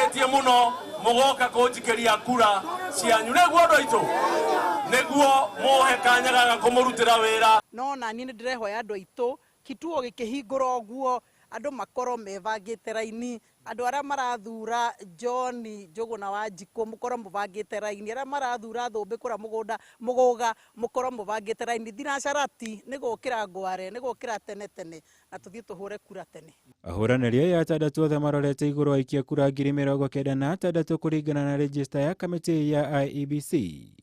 ngenetie muno mugoka kunjikeria kura cianyu neguo ndo itu neguo muhe kanya gaga kumurutira wira no na ni ndirehoya ndo itu kituo gikihingura oguo andu makoro mevangite raini andu aria marathura John Njuguna wa Njiko mukoro muvangite raini aria marathura Thumbi kura muguga mukoro muvangite raini thinacarati nigukira ngware nigukira tene na tuthie tuhure kura tene. Ahuranĩri ya atandatu othe marorete igũrũ aikia kura 96,000 kũringana na register ya kamĩtĩ ya IEBC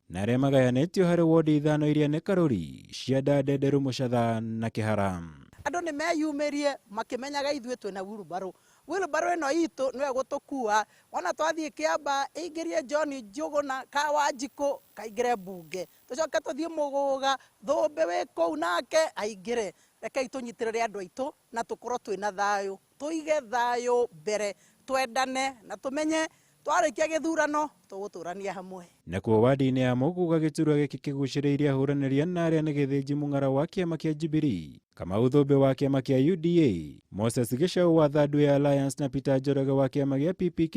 na arĩa magayanĩtio harĩ wodi ithano iria nĩ Karuri, Cianda, Ndenderu, Mũcatha na Kĩhara. Andu ni meyumirie makimenyaga ithue twina wheelbarrow ino itu niwe gutukua ona twathie Kiambaa ingirie John Njuguna ka wa Njiko kaingire bunge tucoke tuthie muguga Thumbi wi kuu nake aingire reke itunyitirire andu aitu na tukorwo twina thayu tuige thayu mbere twendane na tumenye twarikia githurano tuguturania hamwe. Nakuo wadi-inĩ ya Mũguga gĩturwa gĩkĩ kĩgucĩrĩirie ahũranĩri na arĩa nĩ Gĩthĩnji Mũng'ara wa kĩama kĩa Jubilee, Kamau Thumbi wa kĩama kĩa UDA, Moses Gĩcaũ wa Thandũ Alliance na Peter Njoroge wa kĩama gĩa PPK,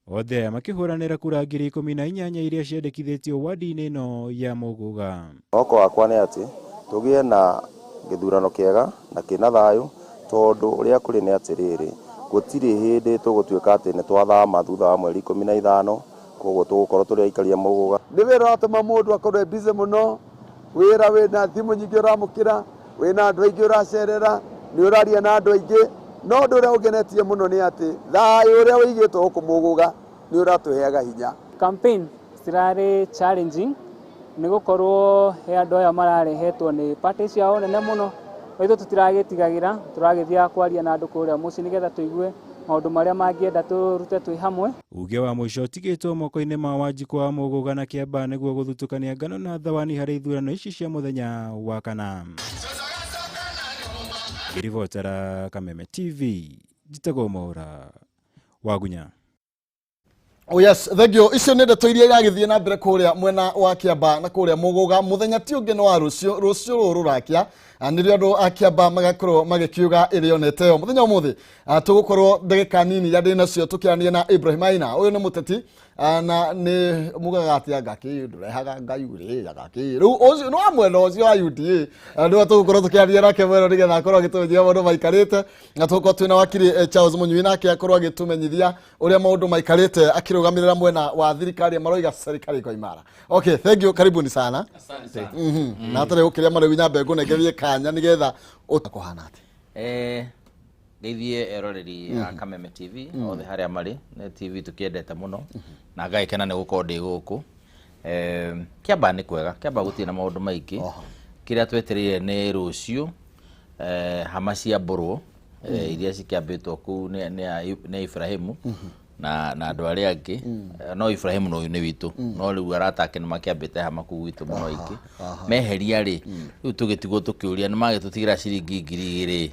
othe aya makĩhũranĩra kura 18,000 iria ciandĩkithĩtio wadi-inĩ ĩno ya Mũguga. Mwako wakwa nĩ atĩ tũgĩe na gĩthurano kĩega na kĩna thayũ tondũ ũrĩa kũrĩ nĩ atĩrĩrĩ gũtirĩ hĩndĩ tũgũtuĩka atĩ nĩ twathama thutha wa mweri 15 koguo tũgũkorwo tũrĩ aikaria Mũguga. Nĩ wĩra ũratũma mũndũ akorwo busy mũno, wĩra wĩna thimũ nyingĩ ũramũkĩra, wĩna andũ aingĩ ũracerera, nĩ ũraria na andũ aingĩ, no ũndũ ũrĩa ũgenetie mũno nĩ atĩ thayũ ũrĩa ũigĩtwo gũkũ Mũguga nĩ ũratũheaga hinya. Campaign cirarĩ challenging nĩ gũkorwo he andũ aya mararehetwo nĩ party ciao nene mũno, ithu tutiragĩtigagĩra turagĩthia kwaria na andũ kũrĩa mũciĩ nĩgetha tũigue maũndũ marĩa mangĩenda tũrute twĩ hamwe. Uge wa mũico ũtigĩtwo moko-inĩ ma Wanjikũ wa Mũguga na Kiambaa nĩguo gũthutũkania ngano na thawani harĩ ithurano ici cia mũthenya wa kana. Ngĩribotera Kameme TV, njĩtagwo Mwaũra Wagunya. Oh yes, thank you. Icio nĩ ndeto iria iragĩthiĩ na mbere kũrĩa mwena wa Kiambaa na kũrĩa Mũguga. Mũthenya ti ũngĩ no wa rũciũ rũrakia nĩrĩo andũ a Kiambaa magakorwo magĩkiuga ĩrĩonete yo. Mũthenya ũmũthĩ tũgũkorwo ndagĩka nini ya ndĩ nacio tũkĩarania na Ibrahim Aina. Ũyũ nĩ mũteti na nĩ mugaga atĩ ngaki ndũrehaga ngai ũrĩ ngaki rĩu ũcio no amwe no ũcio wa UDA andũ tũgũkorwo tũkĩarania nake mwero nĩgetha akorwo agĩtũmenyithia maũndũ maikarĩte na tũgũkorwo twĩna wakiri Charles Mũnyui nake akorwo agĩtũmenyithia ũrĩa maũndũ maikarĩte akĩrũgamĩrĩra mwena wa thirikari maroiga serikali iko imara. Okay, thank you, karibuni sana. Asante. Na tare ũkĩrĩa marĩu nyambe ngũnengerie kanya nĩgetha ũtakũhana atĩ Geithie eroreri ya Kameme TV othe harĩa marĩ nĩ TV tũkĩendete mũno na ngagĩkena nĩ gũkorwo ndĩ gũkũ. Kiambaa nĩ kwega, Kiambaa gũtirĩ na maũndũ maingĩ. Kĩrĩa twetereire nĩ rũciũ hama cia mbũrũ iria cikĩambĩtwo kũu nĩ Ibrahimu na andũ arĩa angĩ. No Ibrahimu no nĩ witũ, no rĩu aratake nĩ makĩambĩte hama kũu witũ mũno aingĩ meheria rĩ rĩu tũgĩtigwo tũkĩũria nĩ magĩtũtigĩra ciringi 2,000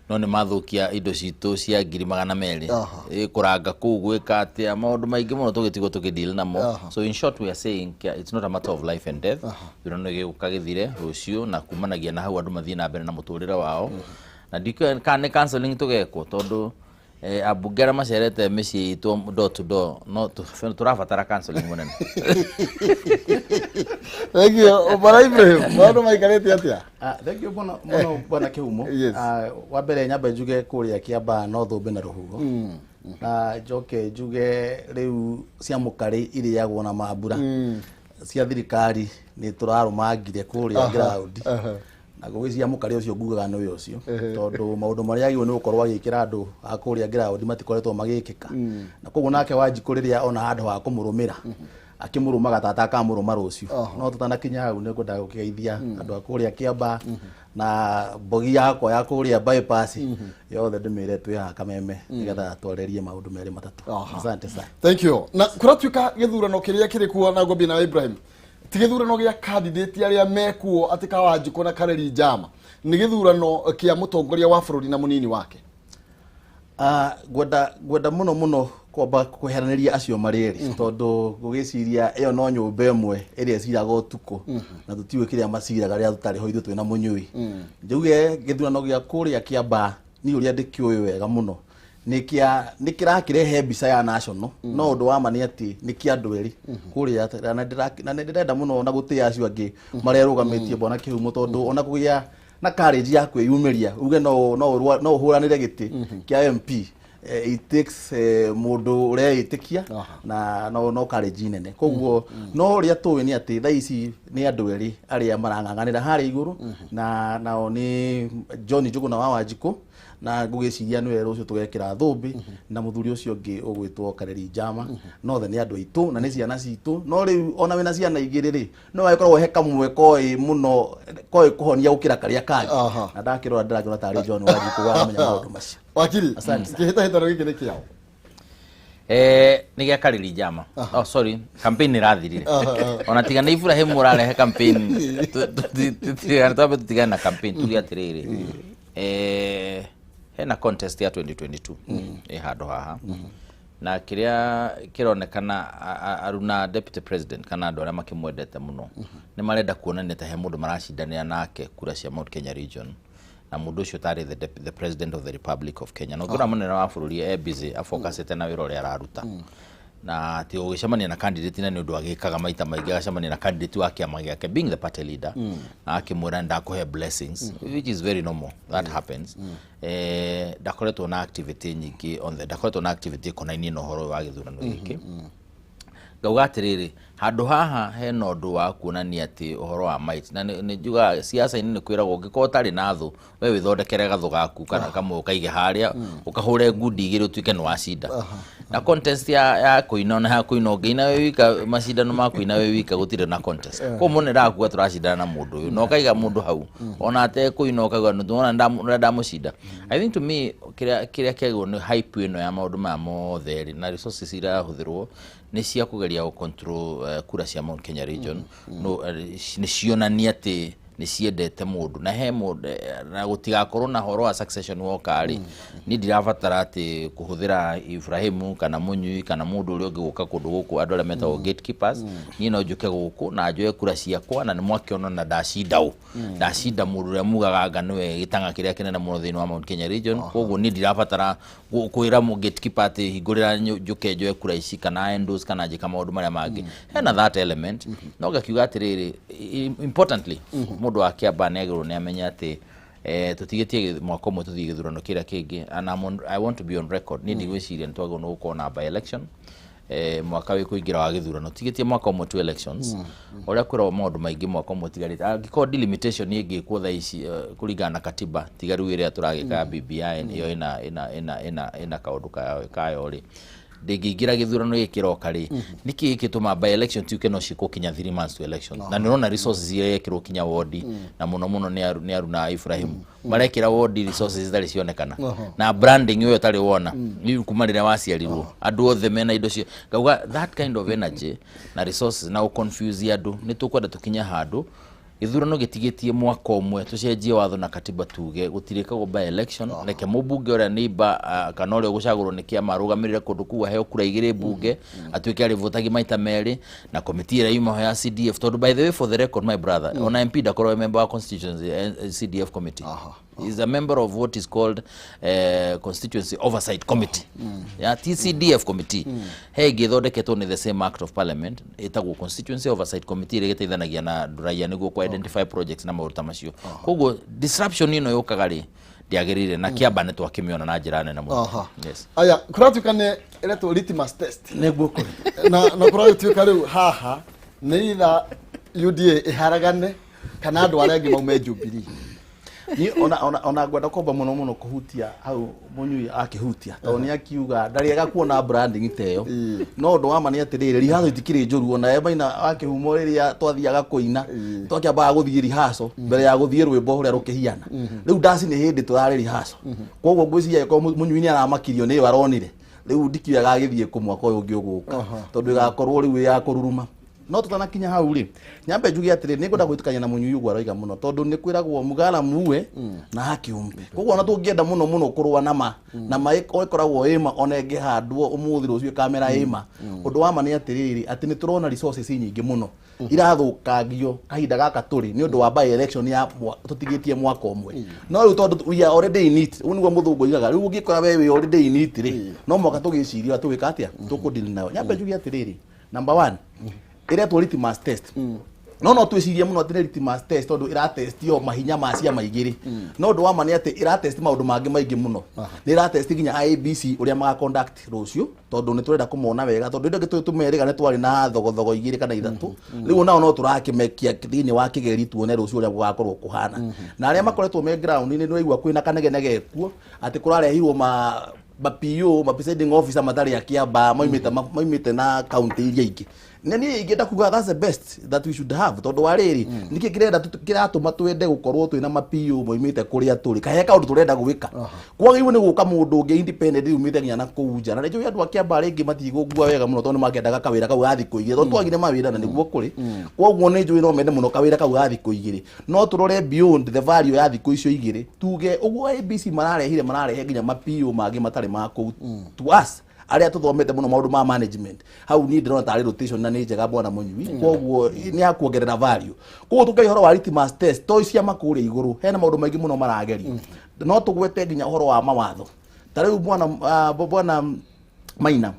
no nĩ mathũkia indo citũ cia 200,000 kũranga kũu gwĩka atĩa maũndũ maingĩ mũno tũgĩtigwo tũkĩdeal namo. So in short we are saying it's not a matter of life and death. Gĩthurano gĩgũka gĩthire rũciũ na kumanagia na hau andũ mathiĩ na mbere na mũtũrĩre wao na ndikĩoĩ kana nĩ cancelling tũgekwo tondũ abunge arĩa macerete mĩciĩ itũ door to door no tũrabatara cancelling mũnene. Thank you. Bwana Ibrahim, maũndũ maikarĩte atĩa? Thank you mũno bwana Kĩhumo. Wa mbere nyambe njuge kũrĩa Kiambaa no Thumbi na rũhuho na njoke njuge rĩu cia mũkarĩ irĩagwo na mambura cia thirikari nĩ tũrarũmangire kũrĩa ground na gũgĩcia mũkarĩ ũcio ngugaga nĩ ũcio tondũ maũndũ marĩa agĩrĩirwo nĩ gũkorwo agĩkĩra andũ a kũrĩa ground matikoretwo magĩkĩka na koguo nake Wanjikũ rĩrĩa ona handũ ha kũmũrũmĩra akĩmũrũmaga tata akamũrũma rũciũ no tũtanakinya hau nĩ ngwenda gũkĩgeithia andũ a kũrĩa Kiambaa na mbogi yakwa ya kũrĩa bypass yothe ndĩmĩre twĩ haha Kameme nĩgetha twarerie maũndũ merĩ matatũ. Asante sana. Thank you. Na kũratuĩka gĩthurano kĩrĩa kĩrĩ kuo na ngombi na Ibrahim ti gĩthurano gĩa candidate arĩa mekuo atĩ ka Wanjikũ na Kareri Njama nĩ gĩthurano kĩa mũtongoria wa bũrũri na mũnini wake. Gwenda mũno kwamba kweheranĩria acio marĩ erĩ tondũ gũgĩciria ĩyo no nyũmba ĩmwe ĩrĩa ciraga ũtukũ na tũtiũĩ kĩrĩa maciraga rĩrĩa tũtarĩ ho ithuĩ twĩna Mũnyui. Njuge gĩthurano gĩa kũrĩa Kiambaa ni ũrĩa ndĩkĩũĩ wega mũno nikirehe mbica ya national no undu wa mani ati niki andu eri kuria na ndirenda muno na gutia acio angi marerugamitie bwana Kihumo tondu ona kugia na courage ya kwiyumiria uge no huranire giti kia MP it takes mundu ureitikia na no courage nene koguo no ria tuwe ni ati tha ici ni andu eri aria marang'ang'anira hari iguru na nao ni John Njuguna wa Wanjiku na ngugiciria niwe rucio tugekira thumbi na muthuri ucio ungi ugwitwo Kareri Njama no the ni andu aitu na ni ciana citu no riu ona wina ciana igiriri no wakorwo he kamwe koi muno koi kuhonia ukira karia kangi na ndakirwa ndirakiona tari John Wanjiku wa menya maundu macio wakili kihita hitano giki ni kiao ni gya Kareri Njama sorry campaign irathirire ona tiga ni Ibrahim urarehe campaign tutigana na campaign tugia atiriri hena contest ya 2022 hado haha na kiria kironekana aruna deputy president kana andu aria makimwendete muno ni marenda kuonania ta he mundu maracindania nake kura cia Mount Kenya region na mundu ucio tari the president of the Republic of Kenya no ngura munene wa bururi busy afocusite na wira uria araruta na ti ugicemania na candidate na ni undu agikaga maita maingi agacemania na candidate wa kiama giake being the party leader na akimwira ndakuhe blessings which is very normal that happens ndakoretwo na activity nyingi ndakoretwo na activity konainie no horo wa githurano giki ngauga atiriri handu haha hena undu wa kuonania ati uhoro wa might na ni njuga siasa ini ni kwiragwo ngiko tari na thu we withondekere gathu gaku kana kamwe ukaige haria ukahure ngundi igiri utuike no acinda na contest ya kuina na kuina ngeina we wika macindano ma kuina we wika gutire na contest ko munira akuga turacindana na mundu uyu no kaiga mundu hau ona ate kuina ukagwa ndona ndamucinda I think to me kiria kiagwo ni hype ino ya maundu ma motheri na resources ira huthirwo ni cia kugeria go control kura cia Mount Kenya region no ni cionania ati ni ciendete mundu na he mundu na gutigakorwo na horo wa succession wokari ni ndirabatara ati kuhuthira Ibrahim kana Munyui kana mundu uri ungi guka kundu guku andu aria metagwo gatekeepers ni no njuke guku na njoe kura ciakwa na ni mwakiona na ndacinda mundu uria mugaga nganiwe gitanga kiria kinene muno thiini wa Mount Kenya region koguo ni ndirabatara kuira mu gatekeeper ati hingurira njuke njoe kura ici kana endorse kana njika maundu maria mangi hena that element no gakiuga atiriri importantly mundu wa Kiambaa negero ni amenya ati tutigetie mwaka umwe tuthie githurano kira kingi and I want to be on record ni ndigwiciria ntwago no ukona by election mwaka wi kuingira wa githurano tigetie mwaka umwe tu elections oria kwira maundu maingi mwaka umwe tigarite angiko delimitation ingi ku tha ici kuringana na katiba tigaru iria turagika BBI iyo ina kaundu kayo ri ndingiingira githurano gikiroka ri niki gikituma by election tuke no ciko kinya 3 months to election na nirona resources iria yekirwo kinya ward na muno ni aruna Ibrahim marekira ward resources zari cionekana na branding yo tari wona ni kumarira waciarirwo andu othe mena indo cio ngauga that kind of energy na resources na confuse andu ni tukwenda tukinya handu ithurano gitigetie mwaka umwe tucenjie watho na katiba tuge gutirika go by election reke mubunge ora neiba kana ore gucagurwo ni kiama rugamirire kundu kuwa heo kura igire bunge atuike ari votagi maita meri na committee ira yuma ya CDF to by the way for the record my brother on MP da koro member wa constituency CDF committee is a member of what is called constituency oversight committee ya TCDF committee he githondeketwo ni the same act of parliament etagwo constituency oversight committee ire giteithanagia na raia niguo ku identify projects na maruta macio koguo disruption ino yokagari ndiagirire na Kiambaa ni twakimiona na njira nene muno yes aya kuratukane ile to litmus test neguo na kuratuka riu haha ni ila UDA iharagane kana andu aria ngi maume Jubilee ni ona gwenda komba muno kuhutia hau Munyui akihutia to ni akiuga ndariega kuona branding teyo no ndo ama ni atirire rihaso itikire njuru ona e maina akihumo riria twathiaga kuina twakiamba guthie rihaso mbere ya guthie rwimbo huria rukihiana riu ndaci ni hindi turari rihaso koguo ngwiciria ko Munyui ni aramakirio ni baronire riu ndikiaga githie ku mwaka uyu ungi uguka tondu igakorwo riu ya kururuma no tutanakinya hau ri nyambe njugi atiri ni ngunda gwitukanya na Munyui gwa roiga muno tondu ni kwiragwo mugara muwe na hakiumbe koguo ona tungienda muno kurwa nama na ikoragwo ima ona ingihandwo umuthi rucio kamera ima undu wa ma ni atiriri ati ni turona resources nyingi muno irathukagio kahinda gaka turi ni undu wa by election ya tutigitie mwaka umwe no riu tondu we are already in it uniguo muthungu igaga riu ngikora we already in it ri no moka tugiciria tuwika atia tukudili nayo nyambe njugi atiriri number 1 ire tu litmus test no twicirie muno atire litmus test tondu iratestio mahinya ma cia maigiri no ndu wa mani ati iratest maundu mangi maingi muno ni iratest ginya ABC uria maga conduct rucio tondu ni turenda kumona wega tondu ndo gitu tumeriga ni twari na thogothogo igiri kana ithatu riu nao no turakimekia thini wa kigeri tuone rucio uria gugakorwo kuhana na aria makoretwo me ground ni ndigwa kwina kanegenege kuo ati kurarehirwo ma PO ma presiding officer matari ya Kiambaa maimite na county iria ingi nani ingenda kuga that's the best that we should have tondu wariri niki kirenda kiratuma twende gukorwo twina ma PO moimite kuria turi kaheka undu turenda gwika kwagirwo ni guka mundu ungi independent umite nginya na kuja na njo andu a Kiambaa ringi matigugua wega muno tondu makendaga kawira kau gathi kuigire tondu twagire mawira na niguo kuri kwoguo ni njui no mende muno kawira kau gathi kuigire no turore beyond the value ya thiku icio igire tuge uguo ABC mararehe nginya ma PO magi matari ma ku to us aria tuthomete muno maundu ma management hau ni ndirona tari rotation na ni njega bwana Munyui kwoguo ni akuongerera value kwoguo tukai horo wa litmus test to cia makuri iguru hena maundu maingi muno marageria no tugwete nginya horo wa mawatho tariu bwana Maina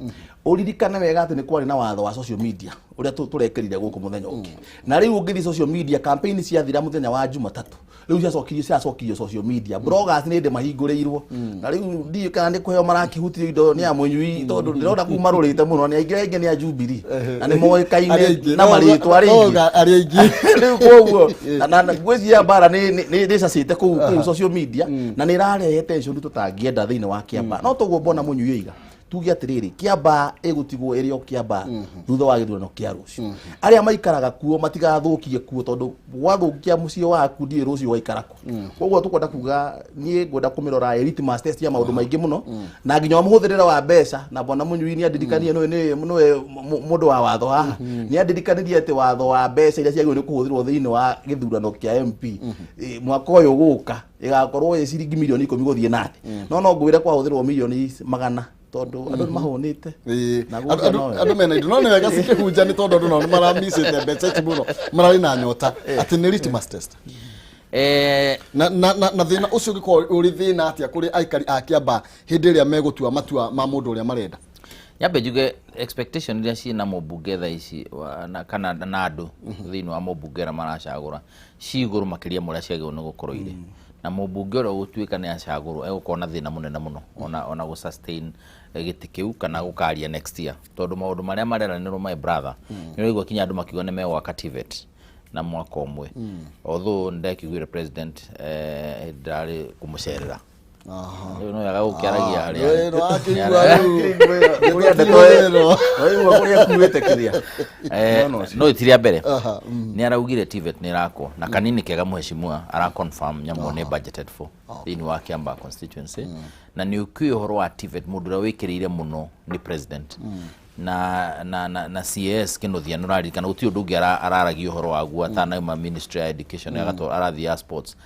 uririkane wega ati ni kwari na watho wa social media uria turekerire guku muthenya ungi na riu ngithi social media campaign cia thira muthenya wa Jumatatu riu ciacokirio social media bloggers ni ndi mahinguriirwo na riu ndiyo kana ni kuheo marakihutirio indo ni a Munyui tondu ndirona kuma rurite muno ni aingi ni a Jubilee na ni moikaine na maritwa ringi riu kwoguo na gwithia bara ni ricacite ku social media na ni rarehe tension tutangienda thiini wa Kiambaa no tuguo bona Munyui iga tugi atiriri Kiambaa egutigwo irio Kiambaa thutha wa githurano kia rucio aria maikaraga kuo matigathukie kuo tondu gwathukia mucio waku ndi rucio waikarako kwoguo tukwenda kuga nie ngwenda kumirora litmus test ya maundu maingi muno na nginya muhuthirira wa mbeca na bwana Munyui ni adirikanie no mundu wa watho haha ni adirikanirie ati watho wa mbeca iria ciagirwo ni kuhuthirwo thiini wa githurano kia MP mwaka uyu guka igakorwo ye ciringi milioni 10 guthie nathi no ngwire kwa huthirwo milioni 100 tondu andu mahonete andu mena indo no wega cikihunja ni tondu andu no maramisite mbeca muno marari na nyota ati ni litmus test na thina ucio giko uri thina atia kuri aikari a Kiambaa hindi ria megutua matua ma mundu uria marenda nyambe njuge expectation iria ciina mubunge tha ici kana na andu thiini wa mubunge ra maracagura ciguru makiria muria ciagirwo ni gukorwo ire na mubunge ro gutuika ni acaguru egukona thina munene muno ona go sustain giti kiu kana gukaria next year tondu maundu maria mareranirwo my brother ni igwa kinya andu makiuga ni megwa activate na mwaka umwe although ndekigwire president ndari kumucerera no yaga ukiaragia aria no akigwa kuria ndeto kuria kuwete kiria no itiria mbere ni araugire TVET ni rako na kanini kega muheshimua ara confirm nyamo ni budgeted for in wa Kiambaa constituency na ni ukio horo wa TVET mudura wikirire muno ni president na CS Kinothia nurari kana uti undu araragio horo wagu atana ma ministry of education agato arathia sports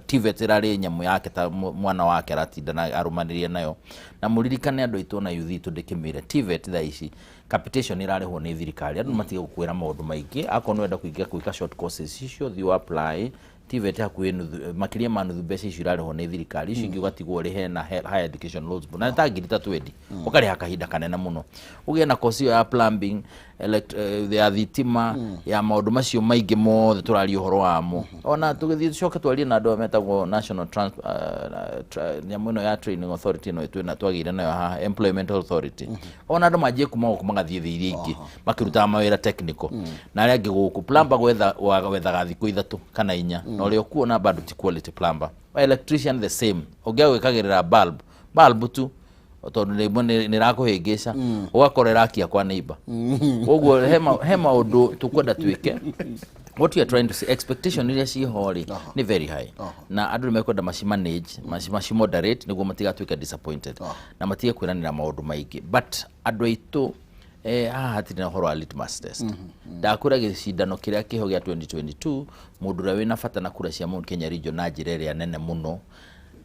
TVET irari nyamu yake ta mwana wake aratinda na arumaniria nayo na muririkane andu itu na yuthi tundikimire TVET tha ici capitation irarehwo ni thirikari andu matiga gukwira maundu maingi akono wenda kuiga kuika short courses icio thiu apply TVET hakuhi makiria manuthu mbeca icio irarehwo ni thirikari icio ingigatigwo rihe na higher education loans na tangirita 20 ukariha kahinda kanene muno ugie na course ya plumbing ya thitima ya maundu macio maingi mothe turario horo wamo ona tugithii tucoke twarie na andu metagwo national nyamuno ya training authority no twina twagire nayo ha employment authority ona andu majie kuma magathie thiiri ingi makiruta mawira technical na aria ngiguku plumber gwethaga thiku ithatu kana 4 no rio kuona bado ti quality plumber electrician the same ugiawikagirira bulb tu tondu ni rakuhingica ugakorera akia kwa neighbor uguo hema undu tukwenda twike what you are trying to say expectation iria ci hori ni very high na andu mekwenda manage moderate niguo matigatwika disappointed na matige kwiranira maundu maingi but andu aitu hatirĩ na ũhoro wa litmus test ndakũra gĩcindano kĩrĩa kĩho gĩa 2022 mũndũ ũrĩa wĩna bata na kura cia Mount Kenya region na njĩra ĩrĩa nene mũno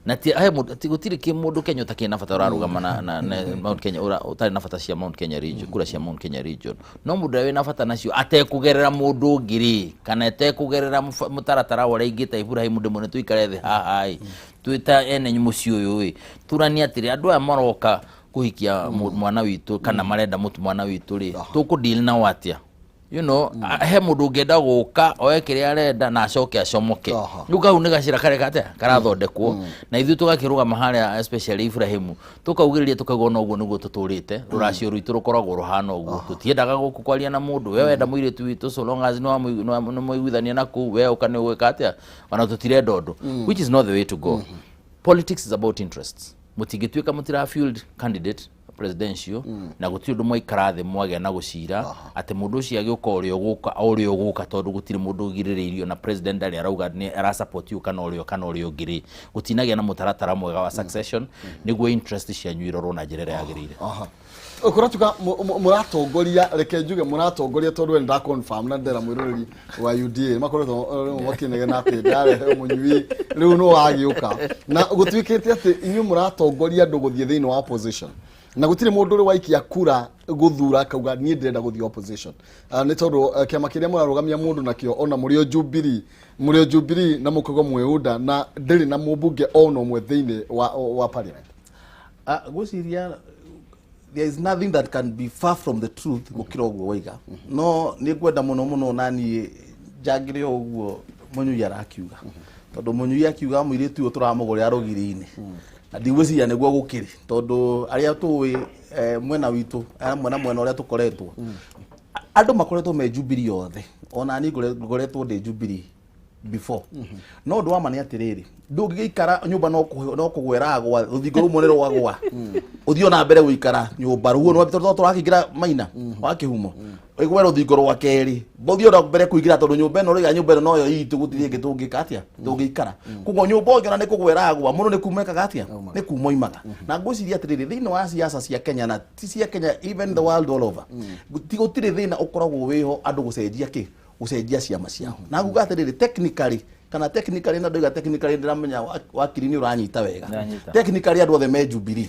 na gũtirĩ mũndũ Kenya ũtakĩrĩ na bata ũrarũgama na Mount Kenya ũtarĩ na bata cia Mount Kenya region kura cia Mount Kenya region no mũndũ ũrĩa wĩna bata nacio atekũgerera mũndũ ũngĩ kana atekũgerera mũtaratara ũrĩa ingĩta Ibrahim ndĩmwe tũikare thĩ haha twĩta ene mũciĩ ũyũ turania atĩrĩ andũ aya maroka kuhikia mwana witũ kana marenda mwana witũ ri tukudeal na watia he mundu ungenda guka oe kiria arenda na acoke acomoke riu kau ni gacira kare kate karathondekwo na ithu tugakirugama haria especially Ibrahim tukaugiriria tukauga no guo niguo tuturite ruracio ruitu rukoragwo ruhana uguo tutiendaga guku kwaria na mundu we wenda muiritu witu so long as no muiguithania naku we ukane gwika atia ona tutirenda undu which is not the way to go. Politics is about interests. Mutigituika mutira field candidate presidential na guti undu mwaikara thi mwage na gucira ati mundu ucio agiuka urio guka tondu gutiri mundu ugirireirio na president ali arauga ni ara support you kana urio ngiri gutinagia na mutaratara mwega wa succession niguo interest cia nyuirorwo na njira yagirire. Ukuratuka muratongoria reke njuge muratongoria tondu we nda confirm na ndera mwiroreri wa UDA makoretwo makinege na ati ndare munyui riu no wagiuka na gutwikite ati inyu muratongoria ndu guthie thiini wa opposition na gutire mundu uri waikia kura guthura kauga nie ndirenda guthie opposition ni tondu kiama kiria murarugamia mundu nakio ona murio Jubilee na mukogo mweunda na ndiri na mubunge ono mwe thiini wa parliament. Guciria there is nothing that can be far from the truth gukira uguo waiga no ni kwenda muno nani jagire uguo Munyui arakiuga tondu Munyui akiuga muiritu uyu turamugore arugiri-ini na ndigwiciria niguo gukiri tondu aria tuwi mwena witu mwena uria tukoretwo andu makoretwo me Jubilee othe ona ni ngoretwo ndi Jubilee before no ndu wa mani atiriri ndungikara nyumba no kugwera gwa ruthingo rumwe ni rwagwa uthio na mbere guikara nyumba ruo no turakigira maina wa kihumo igwe ruthingo rwa keri bothio na mbere kuigira tondu nyumba no riga nyumba no yo itu gutirie gitungika atia ndungikara kugo nyumba onge na ni kugwera gwa muno ni kumeka atia ni kumoimaga na ngwiciria atiriri thiini wa siasa cia Kenya na ti cia Kenya even the world all over gutire thina ukoragwo wiho andu gucenjia gucenjia ciama ciao na nguga atiriri technically na ndoiga technically ndiramenya wakiri ni uranyita wega technically andu othe me Jubilee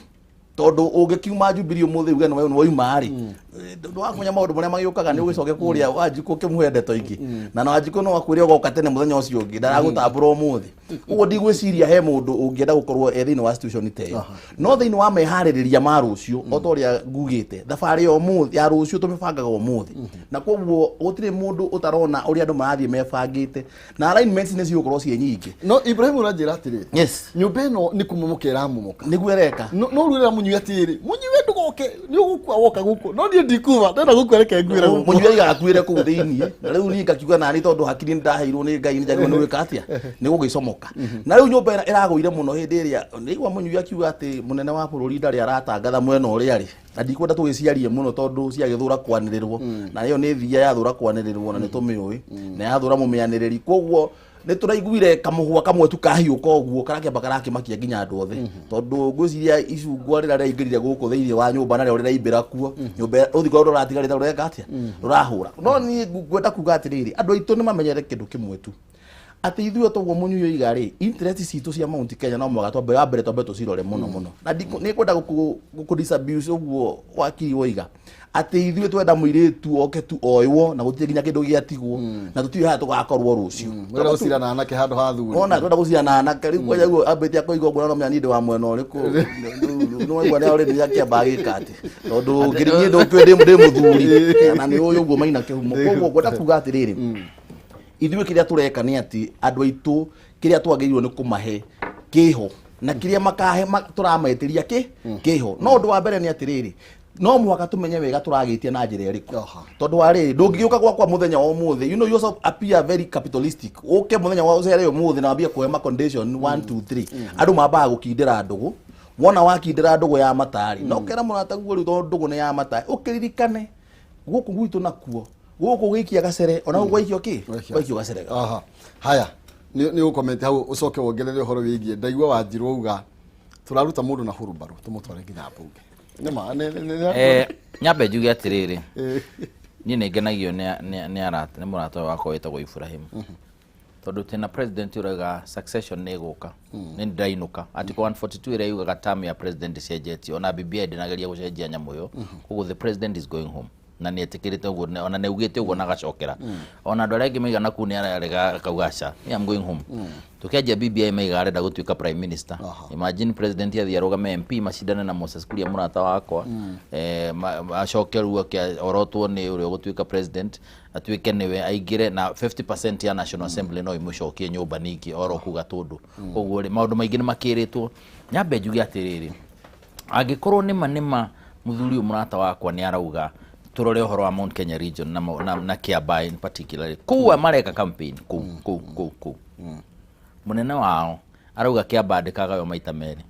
tondu ungikiuma Jubilee umuthi uge no wauma ari ndu wakunya maundu maria magiukaga ni ugicoke kuria Wanjiku kimuhe ndeto ingi na no Wanjiku no akwire ugoka tene muthenya ucio ungi ndaragutambura umuthi ugo ndigwiciria he mundu ungienda gukorwo ethini wa institution teyo no thini wa mehaririria ma rucio otoria ngugite thabari yo umuthi ya rucio tumibangaga umuthi na koguo gutire mundu utarona uri andu marathie mebangite na alignments ne ciukorwo cie nyingi no Ibrahim urajira atiri yes nyumba ino ni kumumukira mumuka niguo ereka no rurira Munyui atiri Munyui ndugoke ni ugukwa woka guko no ni ndikuva ndenda gukwereke ngwira guko Munyui igakuire ku thiini na riu ni ngakiuga nani tondu hakiri ndaheirwo ni Ngai ni njagirwo ni gwika atia ni gugicomoka na riu nyumba iragwire muno hindi iria nigwa Munyui akiuga ati munene wa bururi ndari aratangatha mwena uria ri na ndikwenda tugiciarie muno tondu cia githura kwanirirwo na iyo ni thia ya thura kwanirirwo na ni tumiui na ya thura mumianiriri koguo ni turaiguire kamuhwa kamwe tu kahiuka uguo karakemba karakimakia nginya andu othe tondu ngwiciria icungwa rira riaingirire guku thiini wa nyumba na ria imbira kuo nyumba ruthingo ruratigarite rureka atia rurahura no ni ngwenda kuga atiriri andu aitu ni mamenyere kindu kimwe tu ati ithuĩ togwo Munyui igari interest citu cia Mount Kenya no mwaga twambe wa mbere twambe tucirore muno na ni kwenda gukudisabuse uguo wakiri woiga ati ithuĩ twenda muiritu oke tu oywo na gutire nginya kindu giatigwo na tutiwe ha tugakorwo rucio twenda gucira na anake handu ha thuri ona twenda gucira na anake riu kwa guo ambete akoigo ngona no mya ninde wa mwena uriku no wigwa ni already ya Kiambaa gikati tondu ngiri ni ndo kwende muthuri na ni uyu guo maina kihumo koguo ngwenda kuga atiriri ithuĩ kiria tureka ni ati andu aitu kiria twagĩrĩirwo ni kumahe kiho na kiria makahe turametiria kiho no ndu wa mbere ni atiriri no mwaka tumenye wega turagitia na njira iriku tondu wari ndungiuka gwakwa muthenya wa umuthi you also appear very capitalistic uke muthenya wa ucere umuthi na ambia kuhema condition 1 2 3 andu mambaga gukindira ndugu wona wakindira ndugu ya matari no kera murata guo ri tondu ndugu ni ya matari ukiririkane guku gwitu nakuo guku gikia gacere ona gwaikio gwaikio gacere haya ni ukomenti hau ucoke wongerere uhoro wigie ndaigwa Wanjiru uga turaruta mundu na hurumbaru tumutware nginya mbunge nyambe njuge atiriri ni nengenagio ni arata ni murata wakwa wetagwo Ibrahim tondu tena president uraga succession ni guka ni ndainuka article 142 ira yugaga term ya president cenjetio ona BBI ndinageria gucenjia nyamu yo kugo the president is going home na ni etikirite ugo ona ne ugite ugo nagacokera ona andu arĩa maiga naku ni ararega kaugaca I am going home tukianjia BBI maiga arenda gutuika prime minister imagine president yathi arugame MP macindane na Moses Kuria murata wakwa acokeru orotwo ni uri gutuika president atuike niwe aigire na 50% ya National Assembly no imucokie nyumba niki oro kuga tundu koguo maundu maingi ni makiritwo nyambe njuge atiriri angikorwo nima muthuri murata wakwa ni arauga turore uhoro wa Mount Kenya region na Kiambaa in particular kuwa mareka campaign ku munene wao arauga Kiambaa ndikagayo maita meri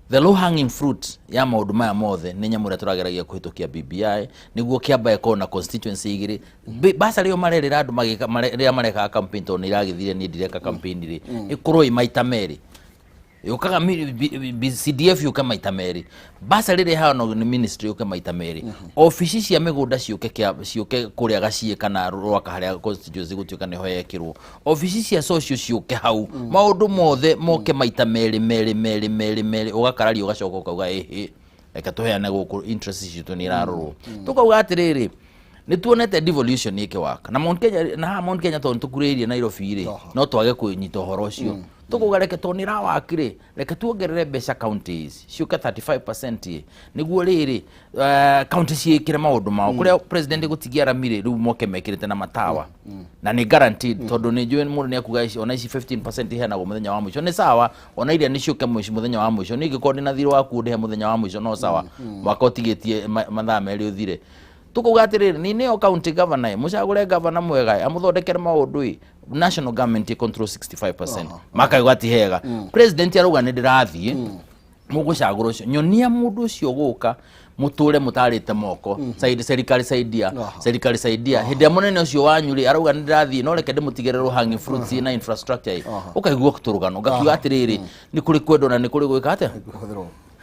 the low hanging fruit ya maundu maya mothe ni nyamura turageragia kuhitukia BBI niguo Kiambaa eko na constituency igiri basa rio marerera andu mareka campaign to ni iragithire ni direka campaign ri ikuroi maita meri yukaga CDF yuka maita meri basa riri hano ni ministry yuka maita meri ofisi cia migunda ciuke kuria gacie kana rwaka haria constituency gutuika ni hoyekirwo ofisi cia social ciuke hau maundu mothe moke maita meri ugakararia ugacoka ukauga reka tuheane guku interest citu ni irarorwo tukauga atiriri ni tuonete devolution yake waka na Mount Kenya to ntukureirie Nairobi ri no twage kunyita horo ucio tukugareke tonira wakire reke tuongerere mbeca counties ciuke 35% niguo riri counties ciikire maundu mao kuria president gutigia ramire riu moke mekirite na matawa na ni guaranteed tondu ni njue mundu ni akuga ona ici 15% hena go muthenya wa mwisho ni sawa ona iria ni ciuke mwisho muthenya wa mwisho ni gikoni na thiro waku ndihe muthenya wa mwisho no sawa wakotigetie mathaa meri uthire tukuga atiriri ni neo county governor mucagure governor mwega amuthondekere maundu national government control 65% makaiga ati hega president aruga ni ndirathie mugucagura ucio nyonia mundu ucio guka muture mutarite moko serikali saidia hinde munene ucio wanyuri aruga ni ndirathie no reke ndimutigerero hangi fruits na infrastructure ukaigua kuturugano gakiuga atiriri ni kuri kwendo na ni kuri gwika atia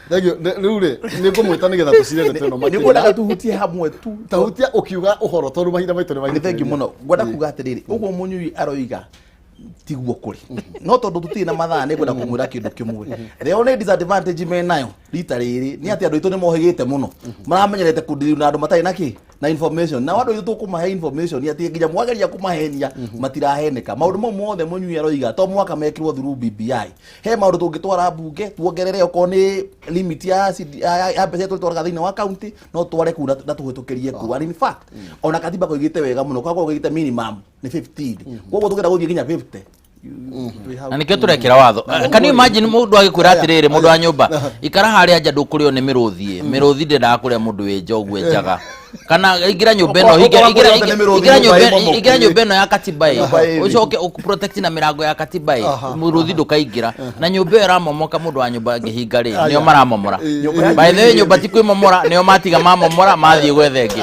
Thegio rure ni ngumwita nigetha tucirende teno makiri ni ngwenda tuhutie hamwe tu tahutia ukiuga uhoro tondu mahinda maitu ni mahinda thegio muno ngwenda kuga atiriri uguo munyui aroiga tiguo kuri no tondu tuti na mathaa ni ngwenda kumwira kindu kimwe the only disadvantage me nayo rita riri ni ati andu itu ni mohigite muno maramenyerete kudiri na andu matai naki na information na wandu itu kumahe information ni ati nginya mwageria kumahenia matiraheneka maundu mothe munyui aroiga to mwaka mekirwo through BBI he maundu tungitwara bunge tuongerere oko ni limit ya pesa tutwara thini wa county no tware ku na tuhitukirie ku in fact ona katiba koigite wega muno kwa koigite minimum ni 15 koguo tungenda guthie nginya 50 na nikio turekera watho can you imagine mundu agikwira atiriri mundu wa nyumba ikara haria nja ndukurio ni miruthi ndenda kuria mundu we njogu enjaga kana igira nyumba eno igira nyumba eno ya katiba ucoke uprotect na mirango ya katiba muruthi ndukaingira na nyumba ero ramomoka mundu wa nyumba ngihinga ri nio maramomora by the way nyumba ti kwimomora nio matiga mamomora mathie gwethe ngi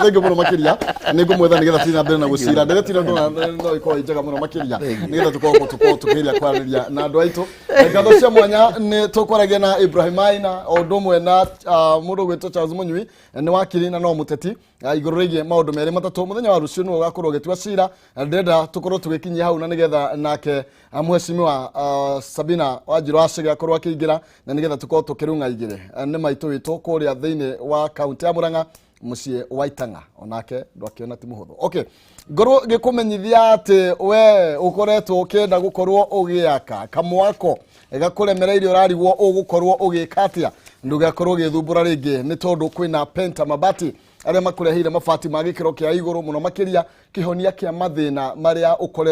thengio muno makiria ningumwetha nigetha tina mbere na gucira ndere tina no ikora injaga muno makiria nigetha tukorwo tukiria kwariria na andu aitu ngatho cia mwanya ni tukwaragia na Ibrahim Aina odumwe na mundu gwetwo Charles Munyui ni wakiri na no muteti iguru rigie maundu meri matatu muthenya wa rucio no gakorwo getua cira ndenda tukorwo tugikinyia hau na nigetha nake mheshimiwa Sabina Wanjiru acige akorwo akiingira na nigetha tukorwo tukirunga igire ni maitu witu kuria thiini wa kaunti ya Murang'a mucie wa Itanga onake ndwakiona ti muhuthu okay ngoro gikumenyithia ati we ukoretwo ukienda gukorwo ugiaka kamwako gakuremereire urarigwo ugukorwo ugikatia ndugakorwo githumbura ringi ni tondu kwina penta mabati aria makurehire mabati magikiro kia iguru muno makiria kihonia kia mathina maria ukore